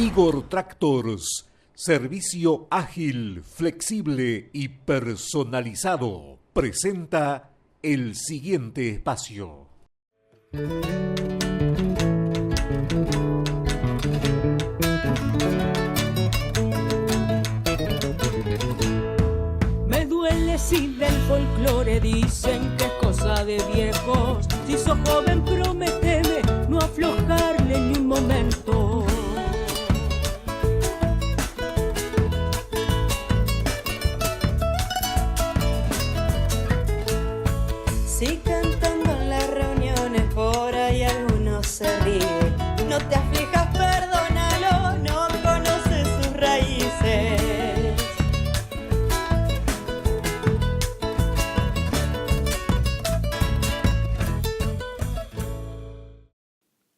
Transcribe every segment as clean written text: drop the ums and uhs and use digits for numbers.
Igor Tractors, servicio ágil, flexible y personalizado, presenta el siguiente espacio. Me duele si del folclore dicen que es cosa de viejos. Si sos joven prométeme no aflojarle ni un momento. Si cantando en las reuniones por ahí algunos se ríe, no te aflijas, perdónalo, no conoces sus raíces.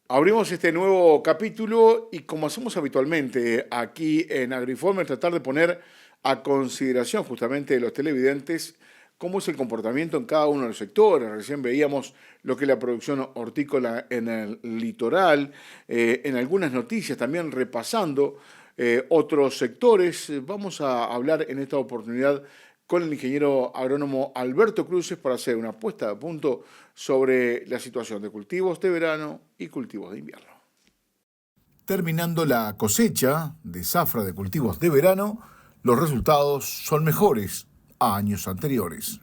Abrimos este nuevo capítulo y, como hacemos habitualmente aquí en AgriInformer, tratar de poner a consideración justamente de los televidentes cómo es el comportamiento en cada uno de los sectores. Recién veíamos lo que es la producción hortícola en el litoral, en algunas noticias también repasando otros sectores. Vamos a hablar en esta oportunidad con el ingeniero agrónomo Alberto Cruces para hacer una puesta a punto sobre la situación de cultivos de verano y cultivos de invierno. Terminando la cosecha de zafra de cultivos de verano, los resultados son mejores a años anteriores.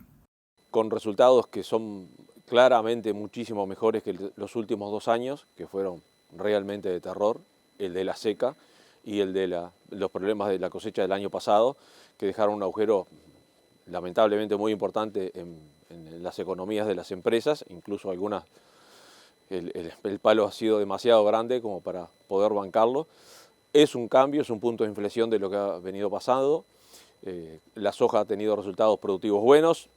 Con resultados que son claramente muchísimo mejores que los últimos 2 años, que fueron realmente de terror, el de la seca y el de los problemas de la cosecha del año pasado, que dejaron un agujero lamentablemente muy importante en las economías de las empresas, incluso algunas, el palo ha sido demasiado grande como para poder bancarlo. Es un cambio, es un punto de inflexión de lo que ha venido pasando. La soja ha tenido resultados productivos buenos,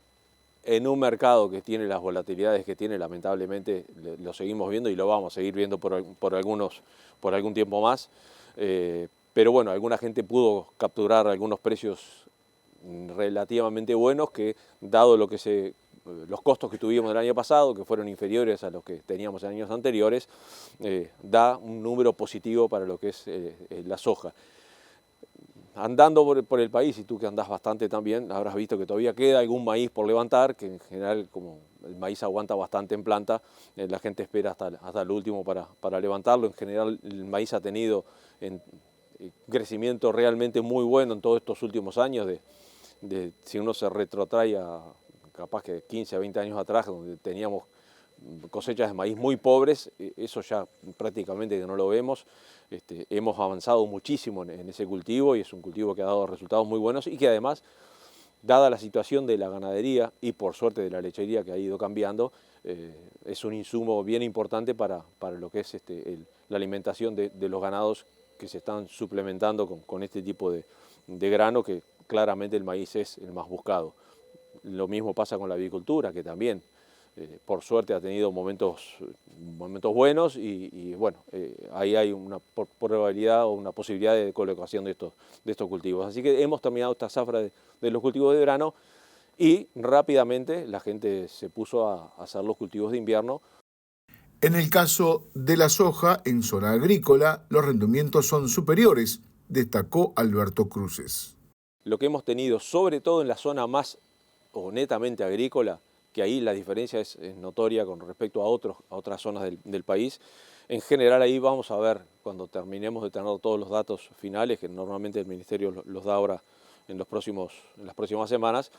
en un mercado que tiene las volatilidades que tiene, lamentablemente lo seguimos viendo y lo vamos a seguir viendo por algún tiempo más. Pero bueno, alguna gente pudo capturar algunos precios relativamente buenos que, dado los costos que tuvimos el año pasado, que fueron inferiores a los que teníamos en años anteriores, da un número positivo para lo que es la soja. Andando por el país, y tú que andás bastante también, habrás visto que todavía queda algún maíz por levantar, que en general, como el maíz aguanta bastante en planta, la gente espera hasta el último para levantarlo. En general el maíz ha tenido crecimiento realmente muy bueno en todos estos últimos años, si uno se retrotrae a capaz que 15 a 20 años atrás, donde teníamos cosechas de maíz muy pobres, eso ya prácticamente que no lo vemos. Hemos avanzado muchísimo en ese cultivo y es un cultivo que ha dado resultados muy buenos y que además, dada la situación de la ganadería y por suerte de la lechería que ha ido cambiando, es un insumo bien importante para lo que es la alimentación de los ganados que se están suplementando con este tipo de grano, que claramente el maíz es el más buscado. Lo mismo pasa con la avicultura, que también por suerte ha tenido momentos buenos y bueno, ahí hay una probabilidad o una posibilidad de colocación de estos cultivos. Así que hemos terminado esta zafra de los cultivos de verano y rápidamente la gente se puso a hacer los cultivos de invierno. En el caso de la soja, en zona agrícola, los rendimientos son superiores, destacó Alberto Cruces. Lo que hemos tenido, sobre todo en la zona más o netamente agrícola, que ahí la diferencia es notoria con respecto a otras zonas del país. En general ahí vamos a ver, cuando terminemos de tener todos los datos finales, que normalmente el Ministerio los da ahora en las próximas semanas,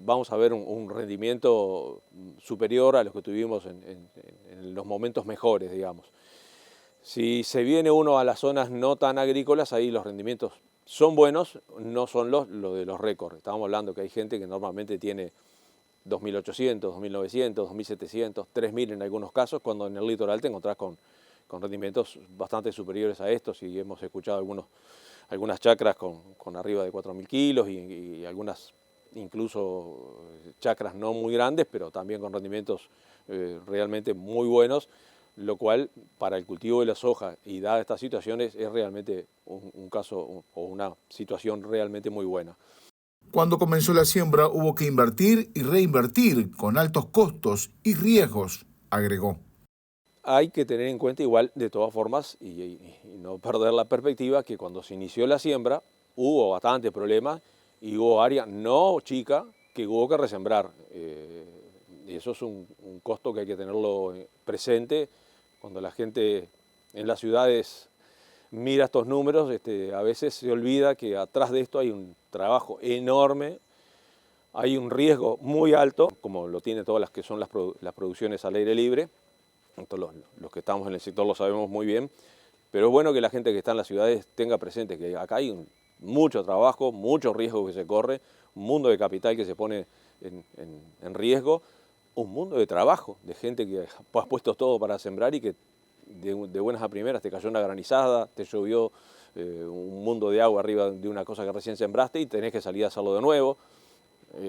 vamos a ver un rendimiento superior a los que tuvimos en los momentos mejores, digamos. Si se viene uno a las zonas no tan agrícolas, ahí los rendimientos son buenos, no son los de los récords. Estábamos hablando que hay gente que normalmente tiene 2.800, 2.900, 2.700, 3.000 en algunos casos, cuando en el litoral te encontrás con rendimientos bastante superiores a estos, y hemos escuchado algunas chacras con arriba de 4.000 kilos y algunas incluso chacras no muy grandes, pero también con rendimientos realmente muy buenos, lo cual para el cultivo de la soja y dadas estas situaciones es realmente un caso o una situación realmente muy buena. Cuando comenzó la siembra hubo que invertir y reinvertir con altos costos y riesgos, agregó. hay que tener en cuenta igual, de todas formas, y no perder la perspectiva, que cuando se inició la siembra hubo bastantes problemas y hubo áreas no chicas que hubo que resembrar. Y eso es un costo que hay que tenerlo presente cuando la gente en las ciudades mira estos números. A veces se olvida que atrás de esto hay un trabajo enorme, hay un riesgo muy alto, como lo tiene todas las que son las producciones al aire libre. Todos los que estamos en el sector lo sabemos muy bien, pero es bueno que la gente que está en las ciudades tenga presente que acá hay mucho trabajo, mucho riesgo que se corre, un mundo de capital que se pone en riesgo, un mundo de trabajo, de gente que has puesto todo para sembrar y que de buenas a primeras te cayó una granizada, te llovió un mundo de agua arriba de una cosa que recién sembraste y tenés que salir a hacerlo de nuevo.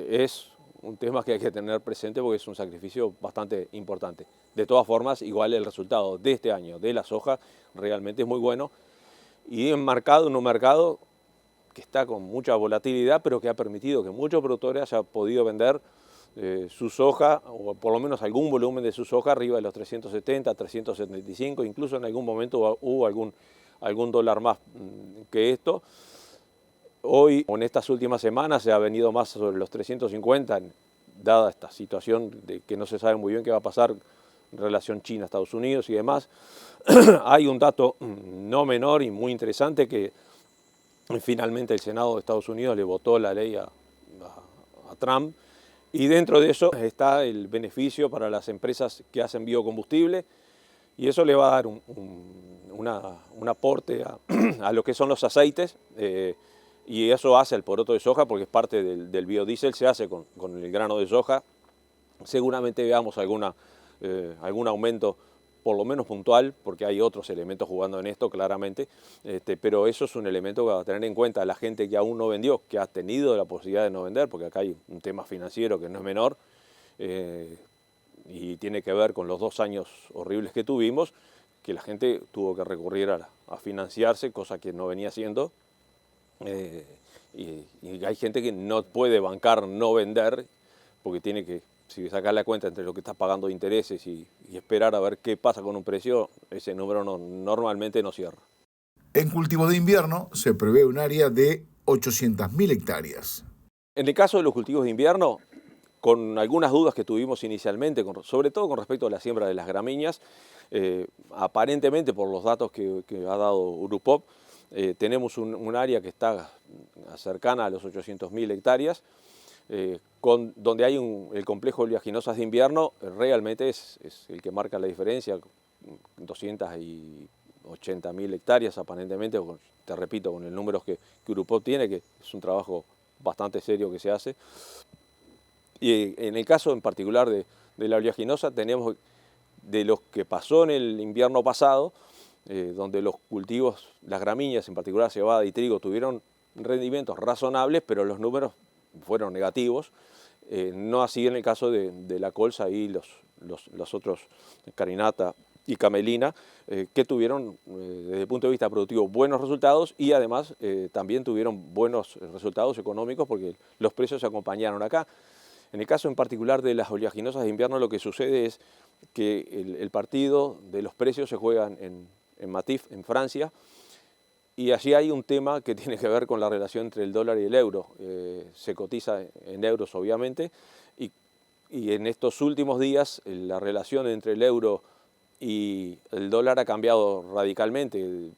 Es un tema que hay que tener presente porque es un sacrificio bastante importante. De todas formas, igual el resultado de este año de la soja realmente es muy bueno y en un mercado que está con mucha volatilidad, pero que ha permitido que muchos productores hayan podido vender su soja, o por lo menos algún volumen de su soja, arriba de los 370, 375, incluso en algún momento hubo algún dólar más que esto. Hoy, en estas últimas semanas, se ha venido más sobre los 350, dada esta situación de que no se sabe muy bien qué va a pasar en relación China-Estados Unidos y demás. Hay un dato no menor y muy interesante que finalmente el Senado de Estados Unidos le votó la ley a Trump, y dentro de eso está el beneficio para las empresas que hacen biocombustible, y eso le va a dar un aporte a lo que son los aceites, y eso hace el poroto de soja porque es parte del biodiesel, se hace con el grano de soja. Seguramente veamos algún aumento, por lo menos puntual, porque hay otros elementos jugando en esto claramente, pero eso es un elemento que va a tener en cuenta la gente que aún no vendió, que ha tenido la posibilidad de no vender, porque acá hay un tema financiero que no es menor, y tiene que ver con los 2 años horribles que tuvimos, que la gente tuvo que recurrir a financiarse, cosa que no venía haciendo, y hay gente que no puede bancar no vender, porque tiene que, si sacar la cuenta entre lo que está pagando de intereses y esperar a ver qué pasa con un precio, ese número normalmente no cierra. En cultivos de invierno se prevé un área de 800.000 hectáreas. En el caso de los cultivos de invierno, con algunas dudas que tuvimos inicialmente, sobre todo con respecto a la siembra de las gramíneas, aparentemente por los datos que ha dado Urupop, tenemos un área que está cercana a los 800.000 hectáreas, donde hay el complejo de oleaginosas de invierno, realmente es el que marca la diferencia, 280.000 hectáreas aparentemente, te repito, con el número que Urupop tiene, que es un trabajo bastante serio que se hace. Y en el caso en particular de la oleaginosa, tenemos de los que pasó en el invierno pasado, donde los cultivos, las gramíneas, en particular cebada y trigo, tuvieron rendimientos razonables, pero los números fueron negativos. No así en el caso de la colza y los otros, carinata y camelina, que tuvieron desde el punto de vista productivo buenos resultados y además también tuvieron buenos resultados económicos porque los precios se acompañaron acá. En el caso en particular de las oleaginosas de invierno, lo que sucede es que el partido de los precios se juega en Matif, en Francia, y allí hay un tema que tiene que ver con la relación entre el dólar y el euro. Se cotiza en euros, obviamente, y en estos últimos días la relación entre el euro y el dólar ha cambiado radicalmente.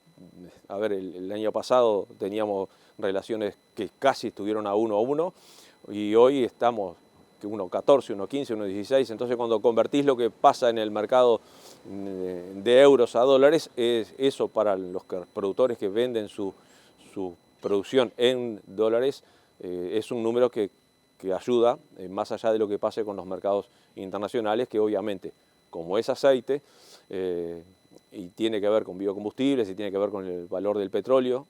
A ver, el año pasado teníamos relaciones que casi estuvieron a 1:1, y hoy estamos 1:14, 1:15, 1:16, entonces cuando convertís lo que pasa en el mercado de euros a dólares, es eso para los productores que venden su producción en dólares, es un número que ayuda, más allá de lo que pase con los mercados internacionales, que obviamente, como es aceite, y tiene que ver con biocombustibles, y tiene que ver con el valor del petróleo,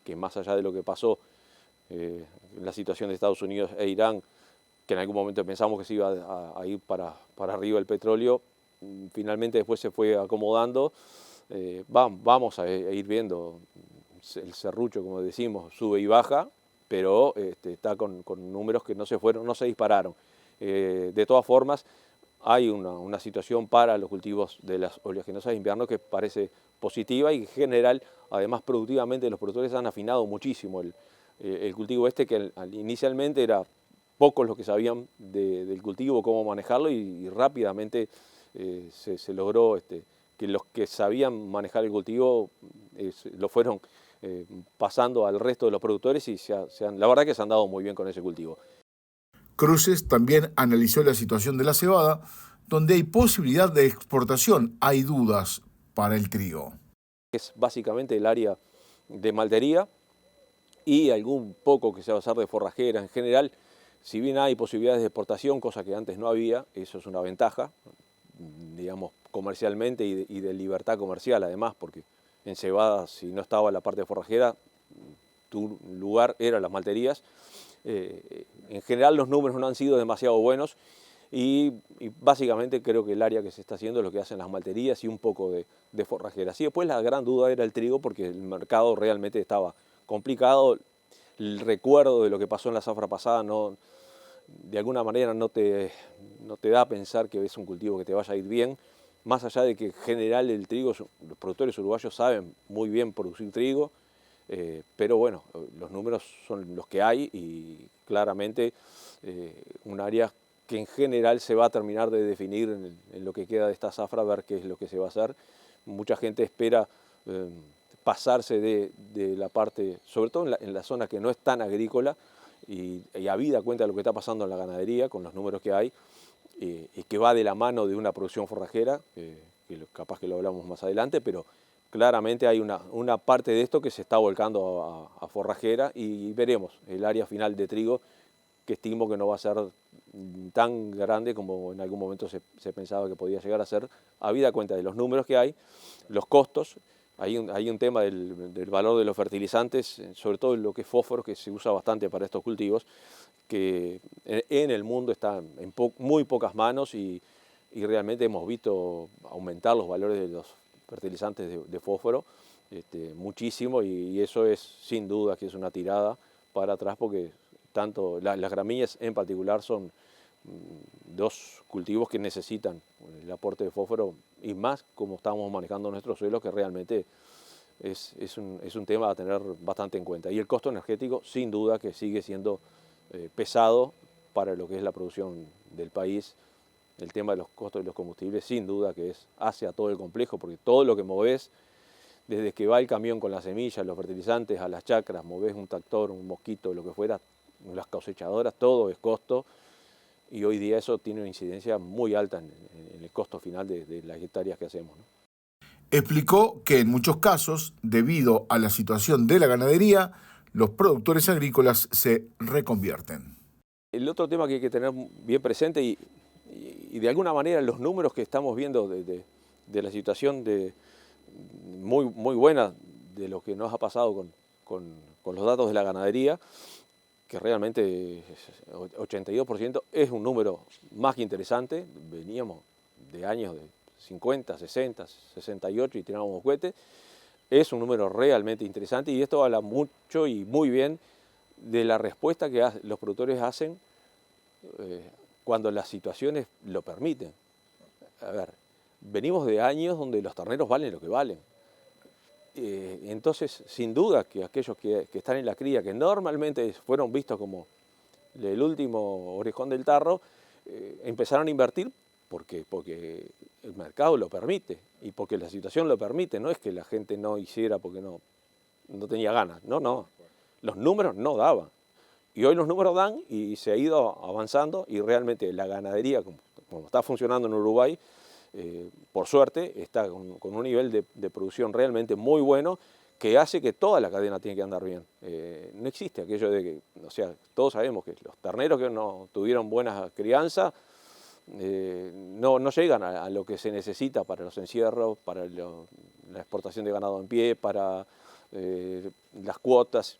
que más allá de lo que pasó en la situación de Estados Unidos e Irán, que en algún momento pensamos que se iba a ir para arriba el petróleo, finalmente después se fue acomodando. Vamos a ir viendo el serrucho, como decimos, sube y baja, pero está con números que no se dispararon. De todas formas, hay una situación para los cultivos de las oleaginosas de invierno que parece positiva y en general, además productivamente, los productores han afinado muchísimo el cultivo que inicialmente era pocos los que sabían del cultivo, cómo manejarlo y rápidamente se logró que los que sabían manejar el cultivo lo fueron pasando al resto de los productores y la verdad que se han dado muy bien con ese cultivo. Cruces también analizó la situación de la cebada, donde hay posibilidad de exportación. Hay dudas para el trigo. Es básicamente el área de maltería y algún poco que se va a hacer de forrajera. En general, si bien hay posibilidades de exportación, cosa que antes no había, eso es una ventaja, digamos, comercialmente y de libertad comercial además, porque en cebada, si no estaba la parte de forrajera, tu lugar era las malterías. En general los números no han sido demasiado buenos y básicamente creo que el área que se está haciendo es lo que hacen las malterías y un poco de forrajeras. Y después la gran duda era el trigo porque el mercado realmente estaba complicado. El recuerdo de lo que pasó en la zafra pasada de alguna manera no te da a pensar que es un cultivo que te vaya a ir bien, más allá de que en general el trigo, los productores uruguayos saben muy bien producir trigo. Pero bueno, los números son los que hay y claramente un área que en general se va a terminar de definir en lo que queda de esta zafra, a ver qué es lo que se va a hacer. Mucha gente espera pasarse de la parte, sobre todo en la zona que no es tan agrícola y habida cuenta de lo que está pasando en la ganadería con los números que hay y que va de la mano de una producción forrajera, que capaz que lo hablamos más adelante, pero claramente hay una parte de esto que se está volcando a forrajera y veremos el área final de trigo, que estimo que no va a ser tan grande como en algún momento se pensaba que podía llegar a ser, habida cuenta de los números que hay, los costos. Hay un tema del valor de los fertilizantes, sobre todo en lo que es fósforo, que se usa bastante para estos cultivos, que en el mundo está en muy pocas manos y realmente hemos visto aumentar los valores de los fertilizantes de fósforo muchísimo y eso es sin duda que es una tirada para atrás porque tanto las gramíneas en particular son dos cultivos que necesitan el aporte de fósforo y más como estamos manejando nuestros suelos que realmente es un tema a tener bastante en cuenta y el costo energético sin duda que sigue siendo pesado para lo que es la producción del país. El tema de los costos de los combustibles sin duda que es hacia todo el complejo, porque todo lo que movés, desde que va el camión con las semillas, los fertilizantes, a las chacras, movés un tractor, un mosquito, lo que fuera, las cosechadoras, todo es costo, y hoy día eso tiene una incidencia muy alta en el costo final de las hectáreas que hacemos, ¿no? Explicó que en muchos casos, debido a la situación de la ganadería, los productores agrícolas se reconvierten. El otro tema que hay que tener bien presente y de alguna manera los números que estamos viendo de la situación muy buena de lo que nos ha pasado con los datos de la ganadería, que realmente 82% es un número más que interesante. Veníamos de años de 50, 60, 68 y tirábamos cohetes. Es un número realmente interesante y esto habla mucho y muy bien de la respuesta que los productores hacen cuando las situaciones lo permiten. A ver, venimos de años donde los terneros valen lo que valen. Entonces, sin duda que aquellos que están en la cría, que normalmente fueron vistos como el último orejón del tarro, empezaron a invertir porque el mercado lo permite y porque la situación lo permite. No es que la gente no hiciera porque no tenía ganas. No. Los números no daban. Y hoy los números dan y se ha ido avanzando y realmente la ganadería, como está funcionando en Uruguay, por suerte está con un nivel de producción realmente muy bueno que hace que toda la cadena tiene que andar bien. No existe aquello de que, o sea, todos sabemos que los terneros que no tuvieron buena crianza no llegan a lo que se necesita para los encierros, para la exportación de ganado en pie, para las cuotas.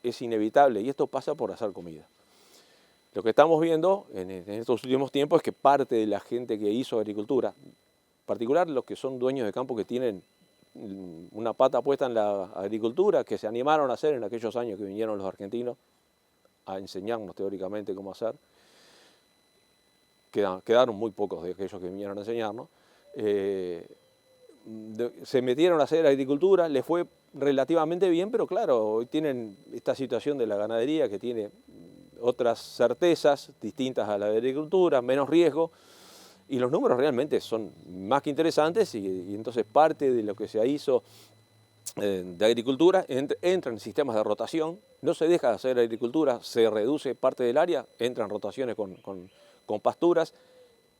Es inevitable y esto pasa por hacer comida. Lo que estamos viendo en estos últimos tiempos es que parte de la gente que hizo agricultura, en particular los que son dueños de campo que tienen una pata puesta en la agricultura, que se animaron a hacer en aquellos años que vinieron los argentinos a enseñarnos teóricamente cómo hacer, quedaron muy pocos de aquellos que vinieron a enseñarnos, se metieron a hacer agricultura, les fue relativamente bien, pero claro, hoy tienen esta situación de la ganadería que tiene otras certezas distintas a la de agricultura, menos riesgo, y los números realmente son más que interesantes y entonces parte de lo que se hizo de agricultura entra en sistemas de rotación, no se deja de hacer agricultura, se reduce parte del área, entran rotaciones con pasturas,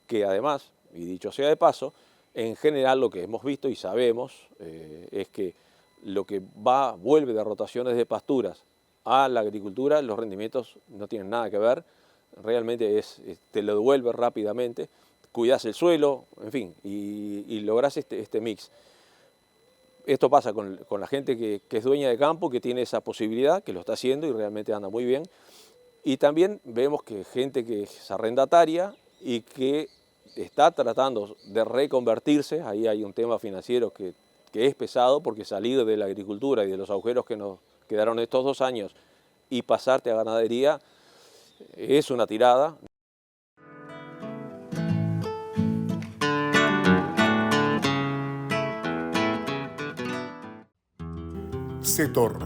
que además, y dicho sea de paso, en general lo que hemos visto y sabemos es que lo que vuelve de rotaciones de pasturas a la agricultura, los rendimientos no tienen nada que ver, realmente te lo devuelve rápidamente, cuidás el suelo, en fin, y lográs este mix. Esto pasa con la gente que es dueña de campo, que tiene esa posibilidad, que lo está haciendo y realmente anda muy bien. Y también vemos que gente que es arrendataria y que está tratando de reconvertirse, ahí hay un tema financiero que es pesado, porque salir de la agricultura y de los agujeros que nos quedaron estos 2 años y pasarte a ganadería es una tirada. CETOR,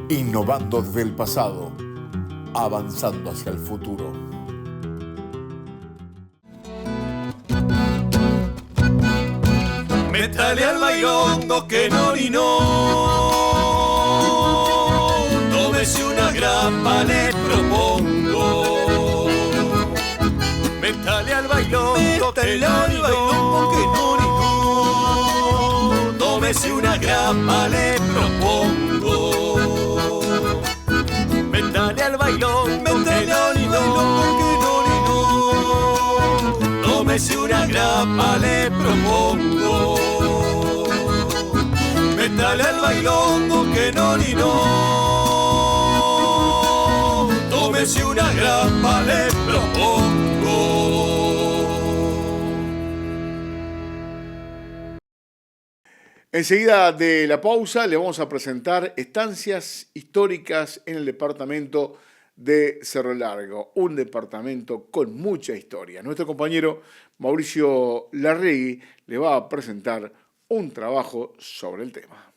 innovando desde el pasado, avanzando hacia el futuro. Métale al bailongo que no ni no. Tómese una grapa, le propongo. Métale al bailongo que no ni no. Tómese una grapa, le propongo. Métale al bailongo que no ni no. Tómese una grapa, le propongo. Métale al bailongo que no ni no. Tómese una grapa, le propongo. Enseguida de la pausa le vamos a presentar estancias históricas en el departamento de Cerro Largo, un departamento con mucha historia. Nuestro compañero Mauricio Larregui le va a presentar un trabajo sobre el tema.